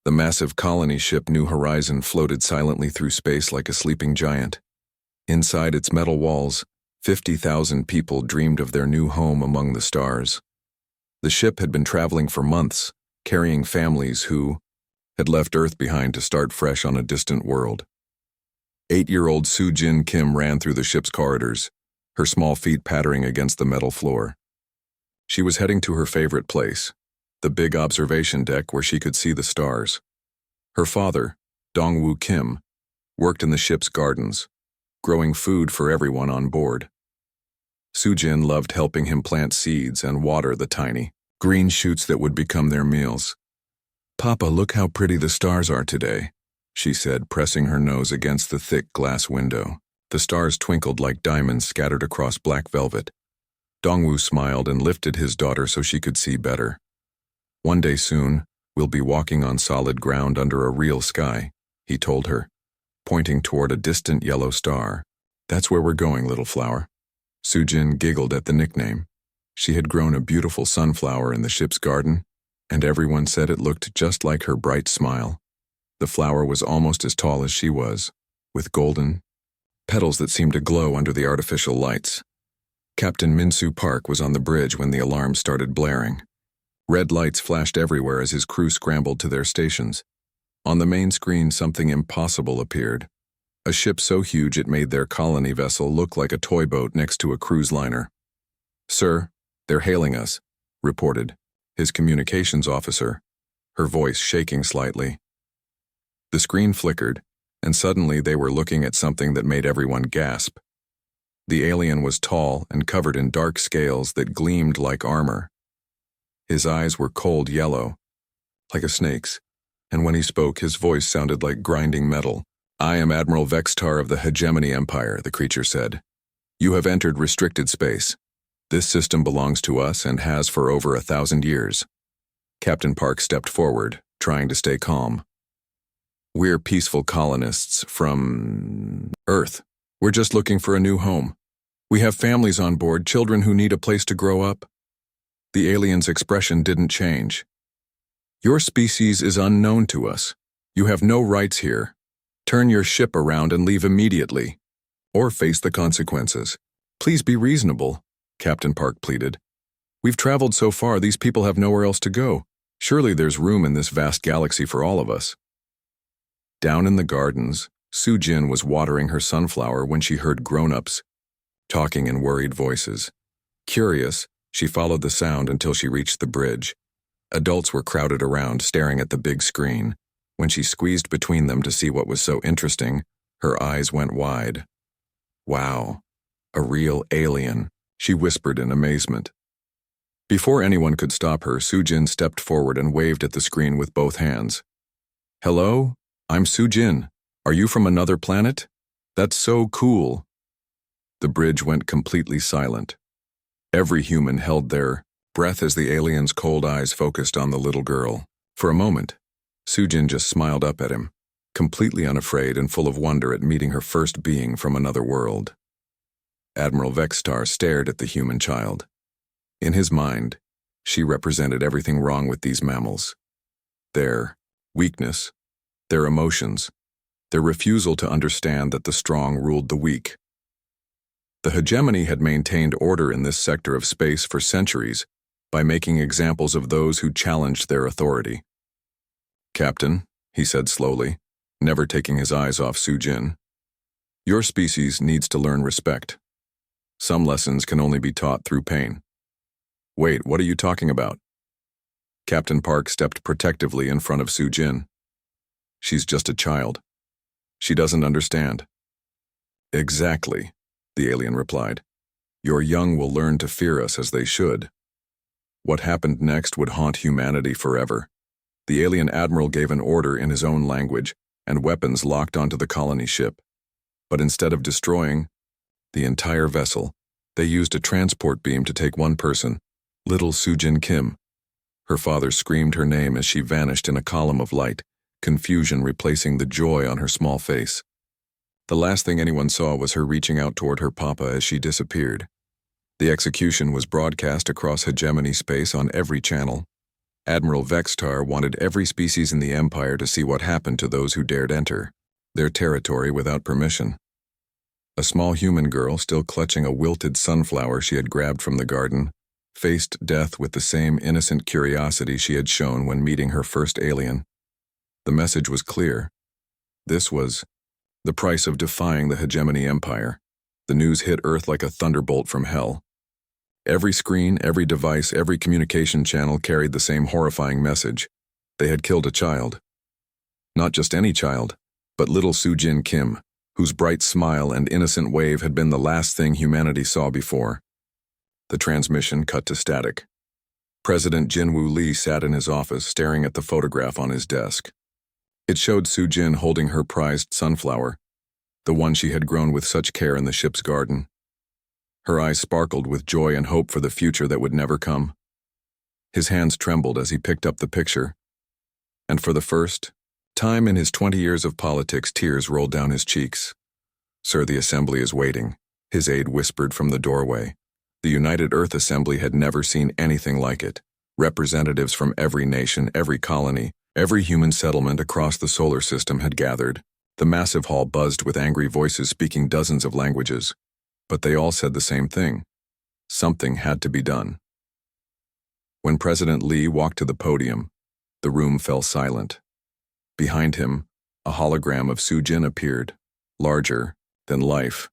The massive colony ship New Horizon floated silently through space like a sleeping giant. Inside its metal walls, 50,000 people dreamed of their new home among the stars. The ship had been traveling for months, carrying families who had left Earth behind to start fresh on a distant world. 8-year-old Soo-Jin Kim ran through the ship's corridors, her small feet pattering against the metal floor. She was heading to her favorite place, the big observation deck where she could see the stars. Her father, Dong-woo Kim, worked in the ship's gardens, growing food for everyone on board. Soo-Jin loved helping him plant seeds and water the tiny, green shoots that would become their meals. "Papa, look how pretty the stars are today," she said, pressing her nose against the thick glass window. The stars twinkled like diamonds scattered across black velvet. Dong-woo smiled and lifted his daughter so she could see better. "One day soon, we'll be walking on solid ground under a real sky," he told her, pointing toward a distant yellow star. "That's where we're going, little flower." Soo-Jin giggled at the nickname. She had grown a beautiful sunflower in the ship's garden, and everyone said it looked just like her bright smile. The flower was almost as tall as she was, with golden petals that seemed to glow under the artificial lights. Captain Min-soo Park was on the bridge when the alarm started blaring. Red lights flashed everywhere as his crew scrambled to their stations. On the main screen, something impossible appeared. A ship so huge it made their colony vessel look like a toy boat next to a cruise liner. "Sir, they're hailing us," reported his communications officer, her voice shaking slightly. The screen flickered, and suddenly they were looking at something that made everyone gasp. The alien was tall and covered in dark scales that gleamed like armor. His eyes were cold yellow, like a snake's, and when he spoke, his voice sounded like grinding metal. "I am Admiral Vextar of the Hegemony Empire," the creature said. "You have entered restricted space. This system belongs to us and has for over 1,000 years." Captain Park stepped forward, trying to stay calm. "We're peaceful colonists from Earth. We're just looking for a new home. We have families on board, children who need a place to grow up." The alien's expression didn't change. "Your species is unknown to us. You have no rights here. Turn your ship around and leave immediately, or face the consequences. Please be reasonable," Captain Park pleaded. "We've traveled so far, these people have nowhere else to go. Surely there's room in this vast galaxy for all of us." Down in the gardens, Soo-Jin was watering her sunflower when she heard grown-ups talking in worried voices. Curious, she followed the sound until she reached the bridge. Adults were crowded around, staring at the big screen. When she squeezed between them to see what was so interesting, her eyes went wide. "Wow, a real alien," she whispered in amazement. Before anyone could stop her, Soo-Jin stepped forward and waved at the screen with both hands. "Hello, I'm Soo-Jin. Are you from another planet? That's so cool." The bridge went completely silent. Every human held their breath as the alien's cold eyes focused on the little girl. For a moment, Soo-Jin just smiled up at him, completely unafraid and full of wonder at meeting her first being from another world. Admiral Vextar stared at the human child. In his mind, she represented everything wrong with these mammals. Their weakness, their emotions, their refusal to understand that the strong ruled the weak. The hegemony had maintained order in this sector of space for centuries by making examples of those who challenged their authority. "Captain," he said slowly, never taking his eyes off Soo-Jin, "your species needs to learn respect. Some lessons can only be taught through pain." "Wait, what are you talking about?" Captain Park stepped protectively in front of Soo-Jin. "She's just a child. She doesn't understand." "Exactly," the alien replied. "Your young will learn to fear us as they should." What happened next would haunt humanity forever. The alien admiral gave an order in his own language, and weapons locked onto the colony ship. But instead of destroying the entire vessel, they used a transport beam to take one person, little Soo-Jin Kim. Her father screamed her name as she vanished in a column of light, confusion replacing the joy on her small face. The last thing anyone saw was her reaching out toward her papa as she disappeared. The execution was broadcast across hegemony space on every channel. Admiral Vextar wanted every species in the Empire to see what happened to those who dared enter their territory without permission. A small human girl, still clutching a wilted sunflower she had grabbed from the garden, faced death with the same innocent curiosity she had shown when meeting her first alien. The message was clear. This was the price of defying the hegemony empire. The news hit Earth like a thunderbolt from hell. Every screen, every device, every communication channel carried the same horrifying message. They had killed a child. Not just any child, but little Soo-Jin Kim, whose bright smile and innocent wave had been the last thing humanity saw before. The transmission cut to static. President Jinwoo Lee sat in his office, staring at the photograph on his desk. It showed Soo-Jin holding her prized sunflower, the one she had grown with such care in the ship's garden. Her eyes sparkled with joy and hope for the future that would never come. His hands trembled as he picked up the picture. And for the first time in his 20 years of politics, tears rolled down his cheeks. "Sir, the Assembly is waiting," his aide whispered from the doorway. The United Earth Assembly had never seen anything like it. Representatives from every nation, every colony, every human settlement across the solar system had gathered. The massive hall buzzed with angry voices speaking dozens of languages. But they all said the same thing. Something had to be done. When President Lee walked to the podium, the room fell silent. Behind him, a hologram of Soo-Jin appeared, larger than life,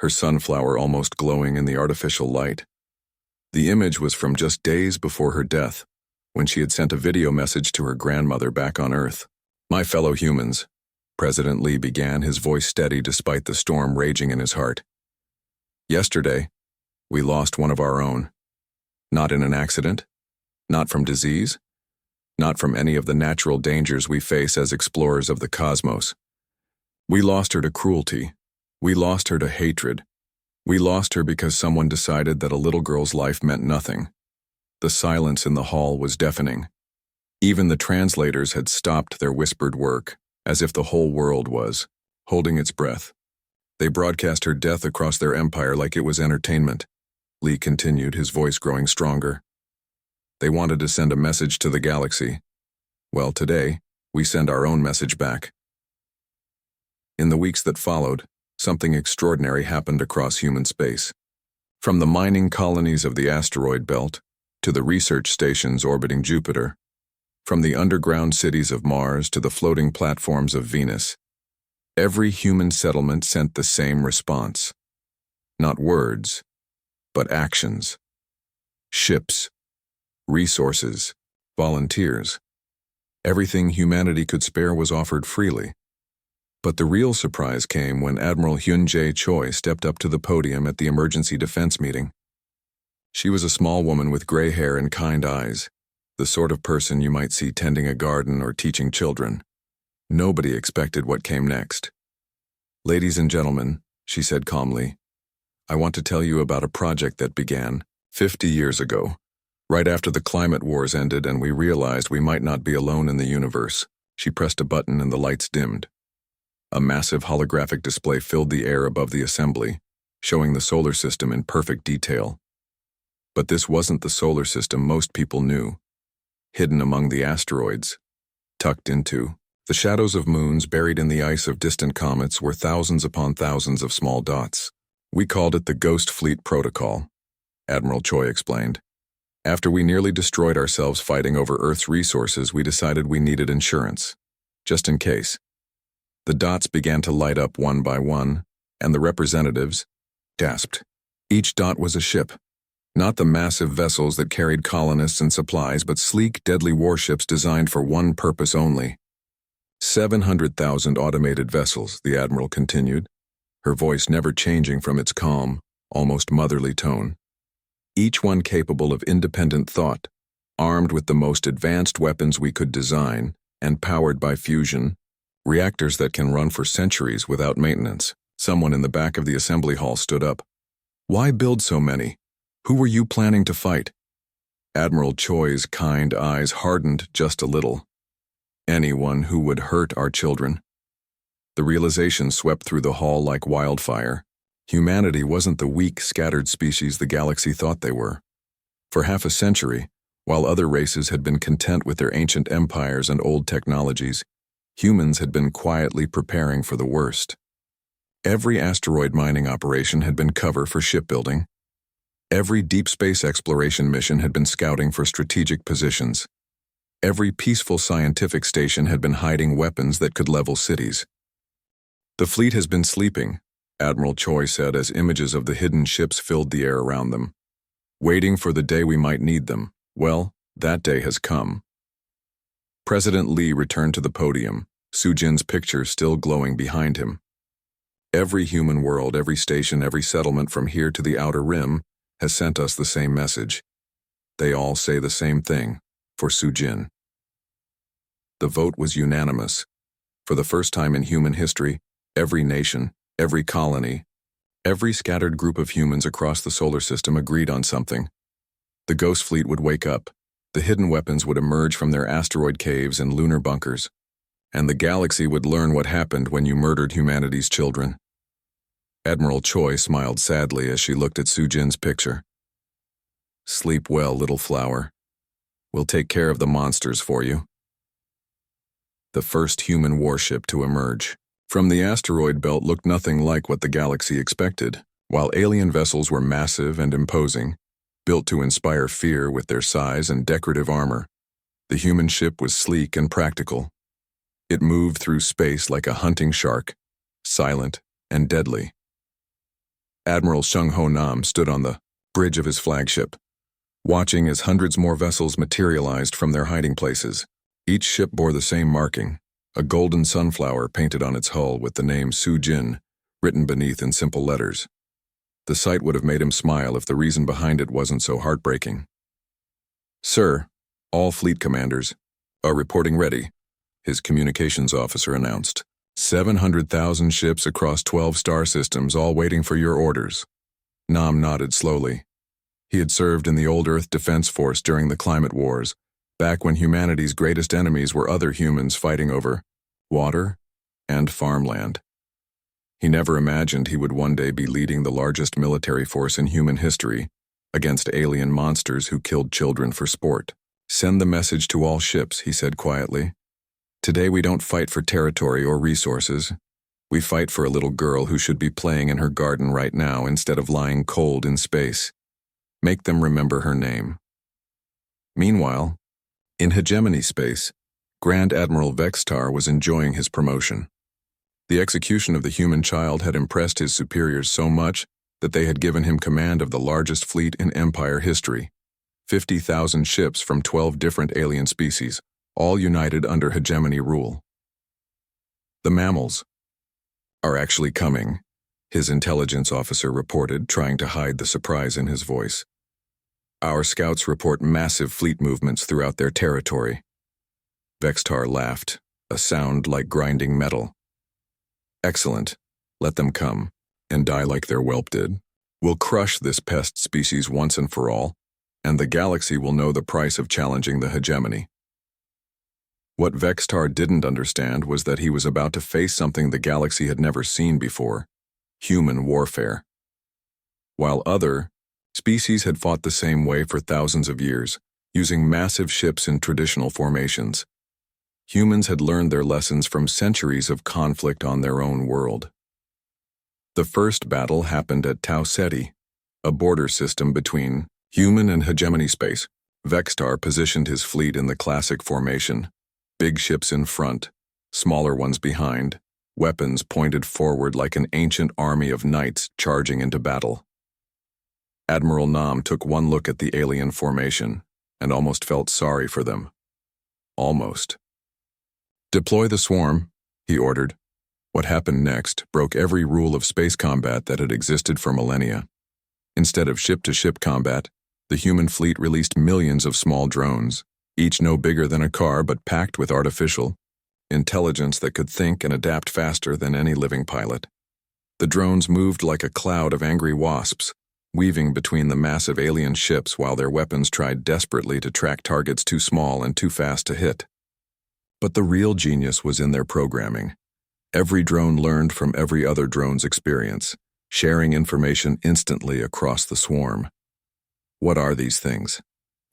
her sunflower almost glowing in the artificial light. The image was from just days before her death, when she had sent a video message to her grandmother back on Earth. "My fellow humans," President Lee began, his voice steady despite the storm raging in his heart. "Yesterday, we lost one of our own. Not in an accident, not from disease, not from any of the natural dangers we face as explorers of the cosmos. We lost her to cruelty. We lost her to hatred. We lost her because someone decided that a little girl's life meant nothing." The silence in the hall was deafening. Even the translators had stopped their whispered work, as if the whole world was holding its breath. They broadcast her death across their empire like it was entertainment. Lee continued, his voice growing stronger. They wanted to send a message to the galaxy. Well, today, we send our own message back. In the weeks that followed, something extraordinary happened across human space. From the mining colonies of the asteroid belt to the research stations orbiting Jupiter, from the underground cities of Mars to the floating platforms of Venus, every human settlement sent the same response. Not words, but actions. Ships, resources, volunteers. Everything humanity could spare was offered freely. But the real surprise came when Admiral Hyun-jae Choi stepped up to the podium at the emergency defense meeting. She was a small woman with gray hair and kind eyes, the sort of person you might see tending a garden or teaching children. Nobody expected what came next. "Ladies and gentlemen," she said calmly, "I want to tell you about a project that began 50 years ago, right after the climate wars ended and we realized we might not be alone in the universe." She pressed a button and the lights dimmed. A massive holographic display filled the air above the assembly, showing the solar system in perfect detail. But this wasn't the solar system most people knew. Hidden among the asteroids, tucked into the shadows of moons buried in the ice of distant comets, were thousands upon thousands of small dots. "We called it the Ghost Fleet Protocol," Admiral Choi explained. "After we nearly destroyed ourselves fighting over Earth's resources, we decided we needed insurance, just in case." The dots began to light up one by one, and the representatives gasped. Each dot was a ship. Not the massive vessels that carried colonists and supplies, but sleek, deadly warships designed for one purpose only. 700,000 automated vessels, the Admiral continued, her voice never changing from its calm, almost motherly tone. Each one capable of independent thought, armed with the most advanced weapons we could design, and powered by fusion, reactors that can run for centuries without maintenance. Someone in the back of the assembly hall stood up. "Why build so many? Who were you planning to fight?" Admiral Choi's kind eyes hardened just a little. "Anyone who would hurt our children." The realization swept through the hall like wildfire. Humanity wasn't the weak, scattered species the galaxy thought they were. For half a century, While other races had been content with their ancient empires and old technologies, humans had been quietly preparing for the worst. Every asteroid mining operation had been cover for shipbuilding. Every deep space exploration mission had been scouting for strategic positions. Every peaceful scientific station had been hiding weapons that could level cities. "The fleet has been sleeping," Admiral Choi said as images of the hidden ships filled the air around them. "Waiting for the day we might need them. Well, that day has come." President Lee returned to the podium, Sujin's picture still glowing behind him. "Every human world, every station, every settlement from here to the outer rim has sent us the same message. They all say the same thing, for Sujin." The vote was unanimous. For the first time in human history, every nation, every colony, every scattered group of humans across the solar system agreed on something. The Ghost Fleet would wake up, the hidden weapons would emerge from their asteroid caves and lunar bunkers, and the galaxy would learn what happened when you murdered humanity's children. Admiral Choi smiled sadly as she looked at Sujin's picture. "Sleep well, little flower. We'll take care of the monsters for you." The first human warship to emerge from the asteroid belt looked nothing like what the galaxy expected. While alien vessels were massive and imposing, built to inspire fear with their size and decorative armor, the human ship was sleek and practical. It moved through space like a hunting shark, silent and deadly. Admiral Shung Ho Nam stood on the bridge of his flagship, watching as hundreds more vessels materialized from their hiding places. Each ship bore the same marking, a golden sunflower painted on its hull with the name Sujin written beneath in simple letters. The sight would have made him smile if the reason behind it wasn't so heartbreaking. "Sir, all fleet commanders are reporting ready," his communications officer announced. 700,000 ships across 12 star systems, all waiting for your orders." Nam nodded slowly. He had served in the old Earth Defense Force during the climate wars, back when humanity's greatest enemies were other humans fighting over water and farmland. He never imagined he would one day be leading the largest military force in human history against alien monsters who killed children for sport. "Send the message to all ships," he said quietly. "Today we don't fight for territory or resources. We fight for a little girl who should be playing in her garden right now instead of lying cold in space. Make them remember her name." Meanwhile, in hegemony space, Grand Admiral Vextar was enjoying his promotion. The execution of the human child had impressed his superiors so much that they had given him command of the largest fleet in Empire history, 50,000 ships from 12 different alien species, all united under hegemony rule. "The mammals are actually coming," his intelligence officer reported, trying to hide the surprise in his voice. "Our scouts report massive fleet movements throughout their territory." Vextar laughed, a sound like grinding metal. "Excellent. Let them come, and die like their whelp did. We'll crush this pest species once and for all, and the galaxy will know the price of challenging the hegemony." What Vextar didn't understand was that he was about to face something the galaxy had never seen before: human warfare. While other species had fought the same way for thousands of years, using massive ships in traditional formations, humans had learned their lessons from centuries of conflict on their own world. The first battle happened at Tau Ceti, a border system between human and hegemony space. Vextar positioned his fleet in the classic formation: big ships in front, smaller ones behind, weapons pointed forward like an ancient army of knights charging into battle. Admiral Nam took one look at the alien formation and almost felt sorry for them. Almost. "Deploy the swarm," he ordered. What happened next broke every rule of space combat that had existed for millennia. Instead of ship-to-ship combat, the human fleet released millions of small drones, each no bigger than a car but packed with artificial intelligence that could think and adapt faster than any living pilot. The drones moved like a cloud of angry wasps, weaving between the massive alien ships while their weapons tried desperately to track targets too small and too fast to hit. But the real genius was in their programming. Every drone learned from every other drone's experience, sharing information instantly across the swarm. What are these things?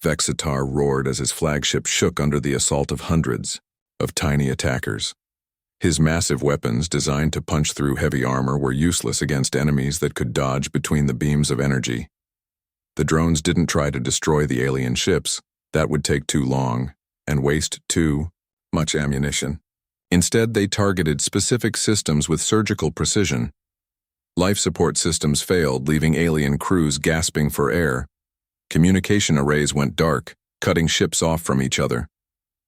Vexitar roared as his flagship shook under the assault of hundreds of tiny attackers. His massive weapons, designed to punch through heavy armor, were useless against enemies that could dodge between the beams of energy. The drones didn't try to destroy the alien ships. That would take too long and waste too much ammunition. Instead, they targeted specific systems with surgical precision. Life support systems failed, leaving alien crews gasping for air. Communication arrays went dark, cutting ships off from each other.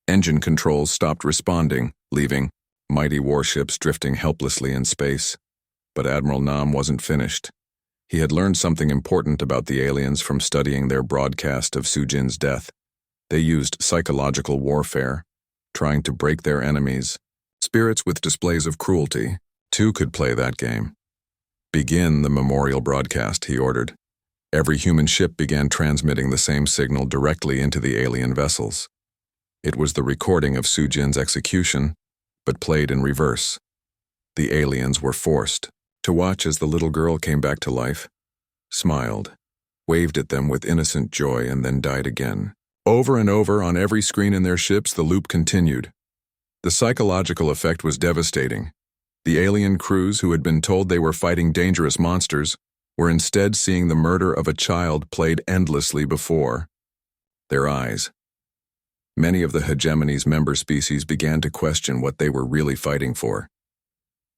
Engine controls stopped responding, leaving mighty warships drifting helplessly in space. But Admiral Nam wasn't finished. He had learned something important about the aliens from studying their broadcast of Sujin's death. They used psychological warfare, trying to break their enemies. Spirits with displays of cruelty, too, could play that game. "Begin the memorial broadcast," he ordered. Every human ship began transmitting the same signal directly into the alien vessels. It was the recording of Sujin's execution, but played in reverse. The aliens were forced to watch as the little girl came back to life, smiled, waved at them with innocent joy, and then died again. Over and over on every screen in their ships, the loop continued. The psychological effect was devastating. The alien crews, who had been told they were fighting dangerous monsters, were instead seeing the murder of a child played endlessly before their eyes. Many of the hegemony's member species began to question what they were really fighting for.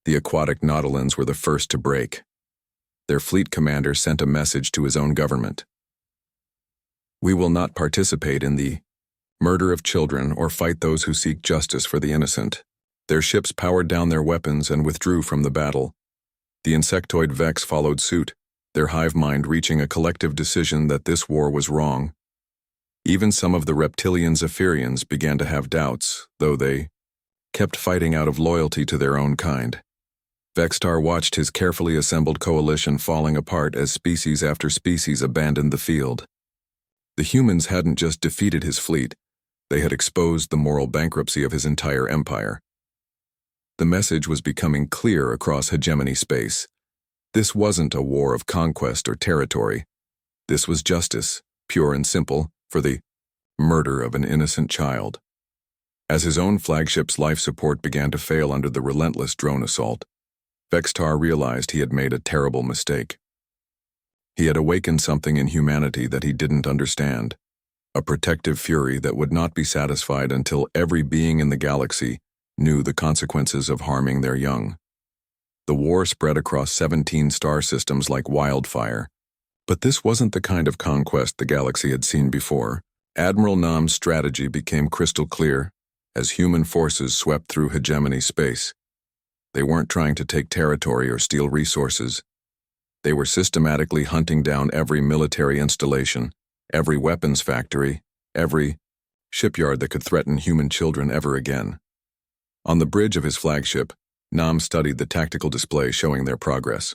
The aquatic Nautilians were the first to break. Their fleet commander sent a message to his own government. "We will not participate in the murder of children or fight those who seek justice for the innocent." Their ships powered down their weapons and withdrew from the battle. The insectoid Vex followed suit, their hive mind reaching a collective decision that this war was wrong. Even some of the reptilian Zephyrians began to have doubts, though they kept fighting out of loyalty to their own kind. Vextar watched his carefully assembled coalition falling apart as species after species abandoned the field. The humans hadn't just defeated his fleet, they had exposed the moral bankruptcy of his entire empire. The message was becoming clear across hegemony space. This wasn't a war of conquest or territory. This was justice, pure and simple, for the murder of an innocent child. As his own flagship's life support began to fail under the relentless drone assault, Vextar realized he had made a terrible mistake. He had awakened something in humanity that he didn't understand, a protective fury that would not be satisfied until every being in the galaxy knew the consequences of harming their young. The war spread across 17 star systems like wildfire. But this wasn't the kind of conquest the galaxy had seen before. Admiral Nam's strategy became crystal clear as human forces swept through hegemony space. They weren't trying to take territory or steal resources. They were systematically hunting down every military installation, every weapons factory, every shipyard that could threaten human children ever again. On the bridge of his flagship, Nam studied the tactical display showing their progress.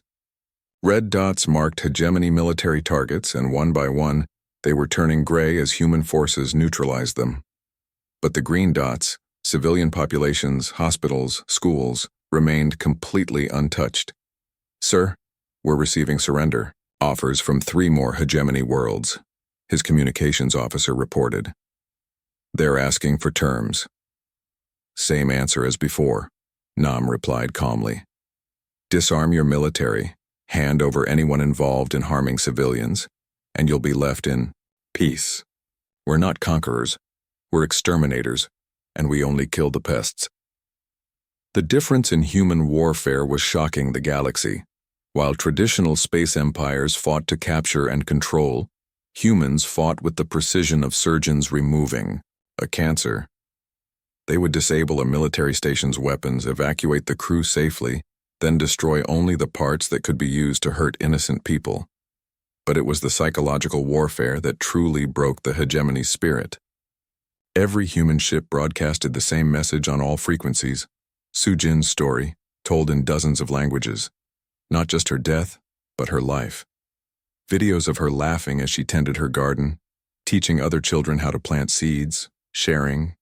Red dots marked hegemony military targets, and one by one, they were turning gray as human forces neutralized them. But the green dots, civilian populations, hospitals, schools, remained completely untouched. "Sir, we're receiving surrender offers from 3 more hegemony worlds," his communications officer reported. "They're asking for terms." "Same answer as before," Nam replied calmly. "Disarm your military, hand over anyone involved in harming civilians, and you'll be left in peace. We're not conquerors, we're exterminators, and we only kill the pests." The difference in human warfare was shocking the galaxy. While traditional space empires fought to capture and control, humans fought with the precision of surgeons removing a cancer. They would disable a military station's weapons, evacuate the crew safely, then destroy only the parts that could be used to hurt innocent people. But it was the psychological warfare that truly broke the hegemony spirit. Every human ship broadcasted the same message on all frequencies: Sujin's story, told in dozens of languages. Not just her death, but her life. Videos of her laughing as she tended her garden, teaching other children how to plant seeds, sharing,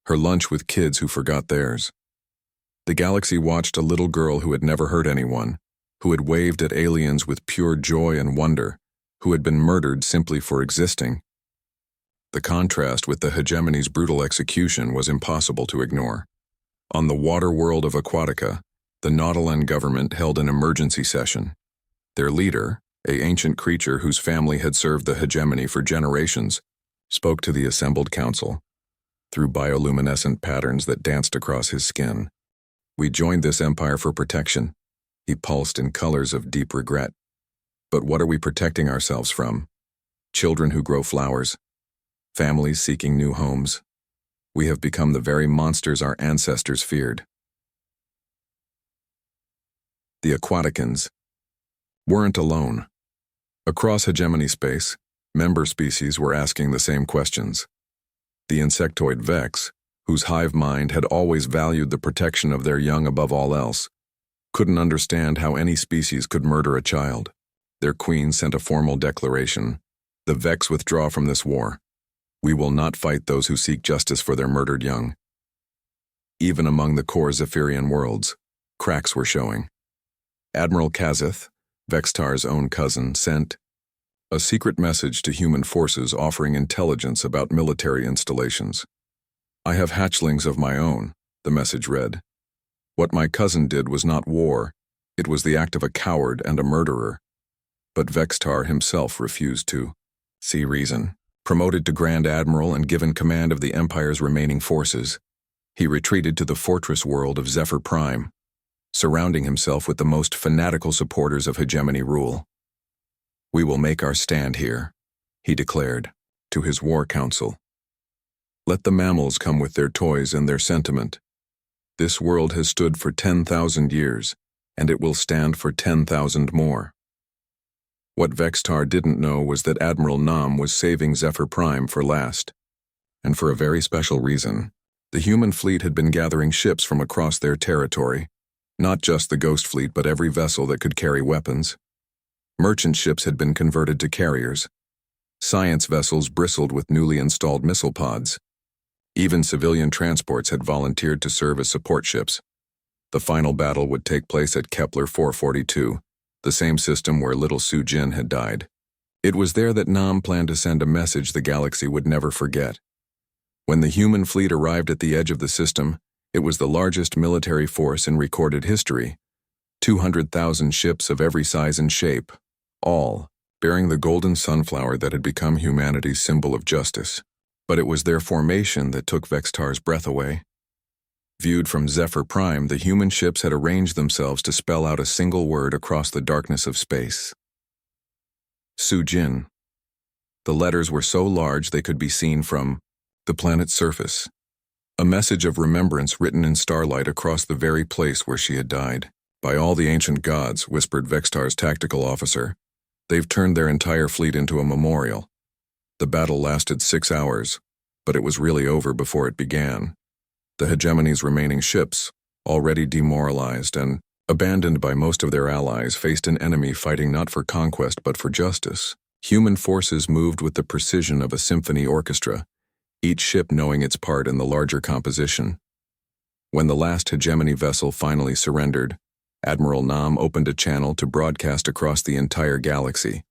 her lunch with kids who forgot theirs. The galaxy watched a little girl who had never hurt anyone, who had waved at aliens with pure joy and wonder, who had been murdered simply for existing. The contrast with the hegemony's brutal execution was impossible to ignore. On the water world of Aquatica, the Nautolan government held an emergency session. Their leader, an ancient creature whose family had served the hegemony for generations, spoke to the assembled council. Through bioluminescent patterns that danced across his skin. We joined this empire for protection. He pulsed in colors of deep regret. But what are we protecting ourselves from? Children who grow flowers. Families seeking new homes. We have become the very monsters our ancestors feared. The Aquaticans weren't alone. Across hegemony space, member species were asking the same questions. The insectoid Vex, whose hive mind had always valued the protection of their young above all else, couldn't understand how any species could murder a child. Their queen sent a formal declaration. The Vex withdraw from this war. We will not fight those who seek justice for their murdered young. Even among the core Zephyrian worlds, cracks were showing. Admiral Kazith, Vextar's own cousin, sent a secret message to human forces offering intelligence about military installations. I have hatchlings of my own, the message read. What my cousin did was not war, it was the act of a coward and a murderer. But Vextar himself refused to see reason. Promoted to Grand Admiral and given command of the Empire's remaining forces, he retreated to the fortress world of Zephyr Prime, surrounding himself with the most fanatical supporters of hegemony rule. We will make our stand here, he declared, to his war council. Let the mammals come with their toys and their sentiment. This world has stood for 10,000 years, and it will stand for 10,000 more. What Vextar didn't know was that Admiral Nam was saving Zephyr Prime for last. And for a very special reason. The human fleet had been gathering ships from across their territory, not just the Ghost Fleet but every vessel that could carry weapons. Merchant ships had been converted to carriers. Science vessels bristled with newly installed missile pods. Even civilian transports had volunteered to serve as support ships. The final battle would take place at Kepler 442, the same system where little Su Jin had died. It was there that Nam planned to send a message the galaxy would never forget. When the human fleet arrived at the edge of the system, it was the largest military force in recorded history. 200,000 ships of every size and shape, all bearing the golden sunflower that had become humanity's symbol of justice. But it was their formation that took Vextar's breath away. Viewed from Zephyr Prime, the human ships had arranged themselves to spell out a single word across the darkness of space. Su Jin. The letters were so large they could be seen from the planet's surface. A message of remembrance written in starlight across the very place where she had died. By all the ancient gods, whispered Vextar's tactical officer, they've turned their entire fleet into a memorial. The battle lasted 6 hours, but it was really over before it began. The hegemony's remaining ships, already demoralized and abandoned by most of their allies, faced an enemy fighting not for conquest but for justice. Human forces moved with the precision of a symphony orchestra, each ship knowing its part in the larger composition. When the last hegemony vessel finally surrendered, Admiral Nam opened a channel to broadcast across the entire galaxy.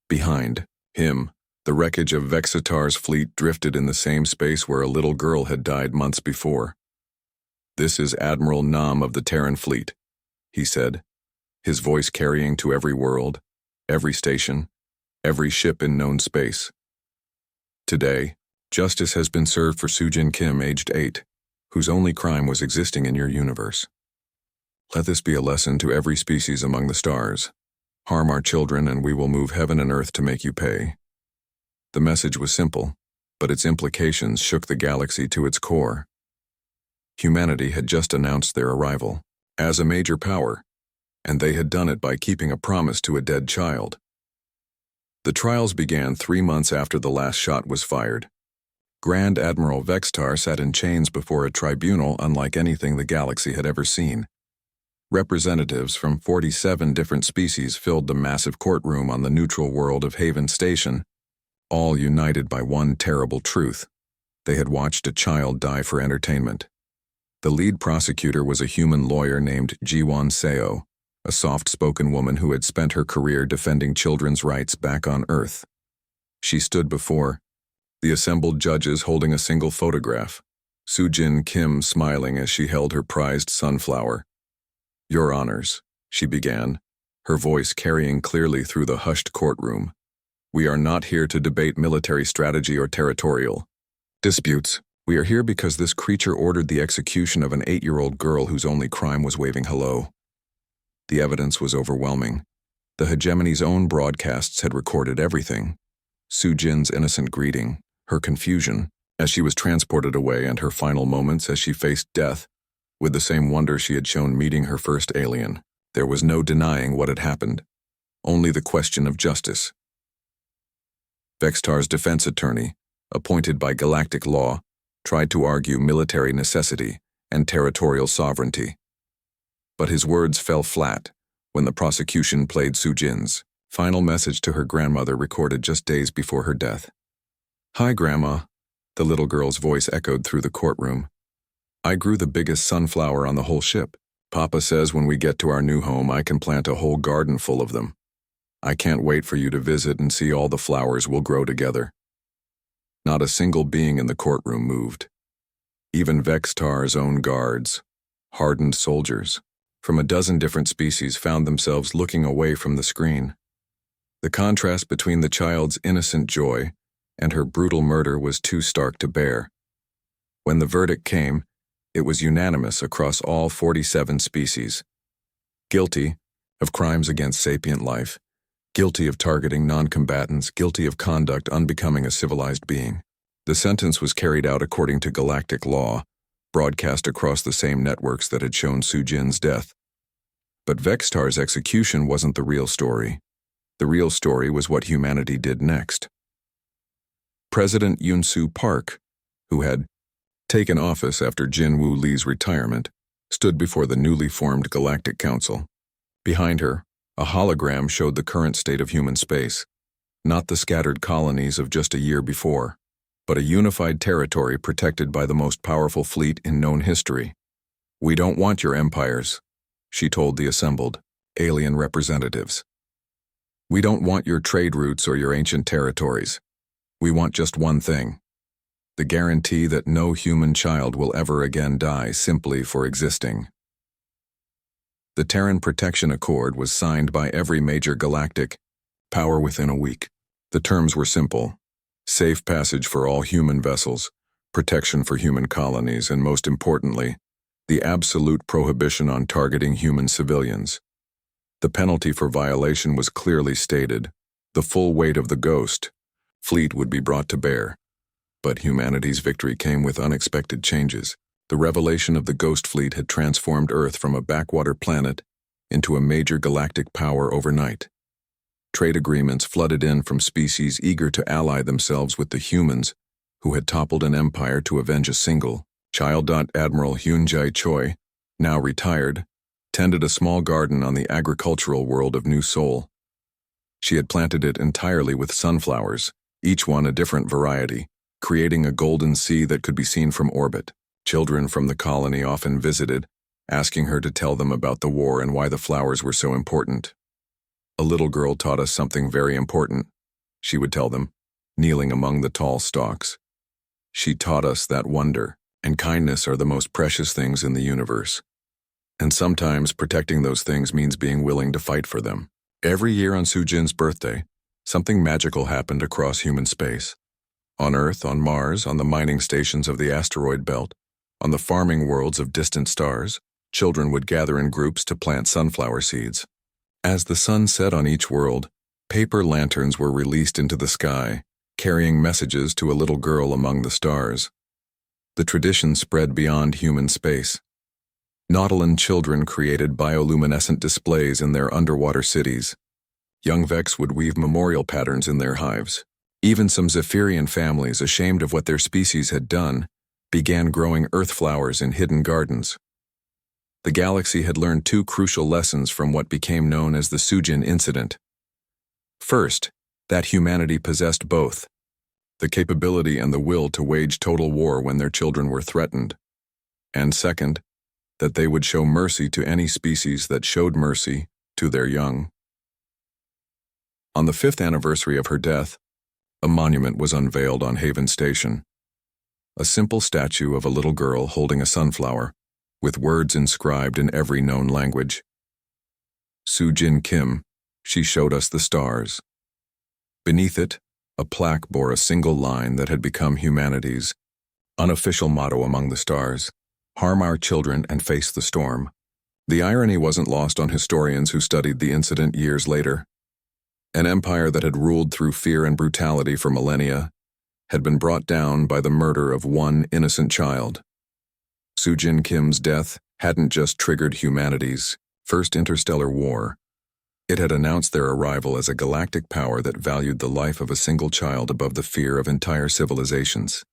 Behind him, the wreckage of Vexitar's fleet drifted in the same space where a little girl had died months before. This is Admiral Nam of the Terran fleet, he said, his voice carrying to every world, every station, every ship in known space. Today, justice has been served for Sujin Kim, aged 8, whose only crime was existing in your universe. Let this be a lesson to every species among the stars. Harm our children and we will move heaven and earth to make you pay. The message was simple, but its implications shook the galaxy to its core. Humanity had just announced their arrival as a major power, and they had done it by keeping a promise to a dead child. The trials began 3 months after the last shot was fired. Grand Admiral Vextar sat in chains before a tribunal unlike anything the galaxy had ever seen. Representatives from 47 different species filled the massive courtroom on the neutral world of Haven Station, all united by one terrible truth. They had watched a child die for entertainment. The lead prosecutor was a human lawyer named Jiwon Seo, a soft-spoken woman who had spent her career defending children's rights back on Earth. She stood before the assembled judges holding a single photograph, Soo-Jin Kim smiling as she held her prized sunflower. "Your Honors," she began, her voice carrying clearly through the hushed courtroom. "We are not here to debate military strategy or territorial disputes. We are here because this creature ordered the execution of an 8-year-old girl whose only crime was waving hello." The evidence was overwhelming. The hegemony's own broadcasts had recorded everything. Soo-Jin's innocent greeting, her confusion as she was transported away, and her final moments as she faced death with the same wonder she had shown meeting her first alien. There was no denying what had happened, only the question of justice. Vextar's defense attorney, appointed by galactic law, tried to argue military necessity and territorial sovereignty. But his words fell flat when the prosecution played Soo-Jin's final message to her grandmother, recorded just days before her death. "Hi, Grandma," the little girl's voice echoed through the courtroom. "I grew the biggest sunflower on the whole ship. Papa says when we get to our new home I can plant a whole garden full of them. I can't wait for you to visit and see all the flowers we'll grow together." Not a single being in the courtroom moved. Even Vextar's own guards, hardened soldiers from a dozen different species, found themselves looking away from the screen. The contrast between the child's innocent joy and her brutal murder was too stark to bear. When the verdict came, it was unanimous across all 47 species. Guilty of crimes against sapient life, guilty of targeting non-combatants, guilty of conduct unbecoming a civilized being. The sentence was carried out according to galactic law, broadcast across the same networks that had shown Soo-Jin's death. But Vextar's execution wasn't the real story. The real story was what humanity did next. President Yoon-Soo Park, who had taken office after Jin-Woo Lee's retirement, stood before the newly formed Galactic Council. Behind her, a hologram showed the current state of human space, not the scattered colonies of just a year before, but a unified territory protected by the most powerful fleet in known history. "We don't want your empires," she told the assembled alien representatives. "We don't want your trade routes or your ancient territories. We want just one thing: the guarantee that no human child will ever again die simply for existing." The Terran Protection Accord was signed by every major galactic power within a week. The terms were simple: safe passage for all human vessels, protection for human colonies, and most importantly, the absolute prohibition on targeting human civilians. The penalty for violation was clearly stated: the full weight of the Ghost fleet would be brought to bear. But humanity's victory came with unexpected changes. The revelation of the Ghost Fleet had transformed Earth from a backwater planet into a major galactic power overnight. Trade agreements flooded in from species eager to ally themselves with the humans who had toppled an empire to avenge a single child. Admiral Hyun Jae Choi, now retired, tended a small garden on the agricultural world of New Seoul. She had planted it entirely with sunflowers, each one a different variety, creating a golden sea that could be seen from orbit. Children from the colony often visited, asking her to tell them about the war and why the flowers were so important. "A little girl taught us something very important," she would tell them, kneeling among the tall stalks. "She taught us that wonder and kindness are the most precious things in the universe. And sometimes protecting those things means being willing to fight for them." Every year on Soo-Jin's birthday, something magical happened across human space. On Earth, on Mars, on the mining stations of the asteroid belt, on the farming worlds of distant stars, children would gather in groups to plant sunflower seeds. As the sun set on each world, paper lanterns were released into the sky, carrying messages to a little girl among the stars. The tradition spread beyond human space. Nautolan children created bioluminescent displays in their underwater cities. Young Vex would weave memorial patterns in their hives. Even some Zephyrian families, ashamed of what their species had done, began growing earth flowers in hidden gardens. The galaxy had learned two crucial lessons from what became known as the Soo-Jin incident. First, that humanity possessed both the capability and the will to wage total war when their children were threatened. And second, that they would show mercy to any species that showed mercy to their young. On the 5th anniversary of her death, A monument was unveiled on Haven Station. A simple statue of a little girl holding a sunflower, with words inscribed in every known language. Soo-Jin Kim, she showed us the stars. Beneath it, a plaque bore a single line that had become humanity's unofficial motto among the stars: harm our children and face the storm. The irony wasn't lost on historians who studied the incident years later. An empire that had ruled through fear and brutality for millennia had been brought down by the murder of one innocent child. Soo-Jin Kim's death hadn't just triggered humanity's first interstellar war. It had announced their arrival as a galactic power that valued the life of a single child above the fear of entire civilizations.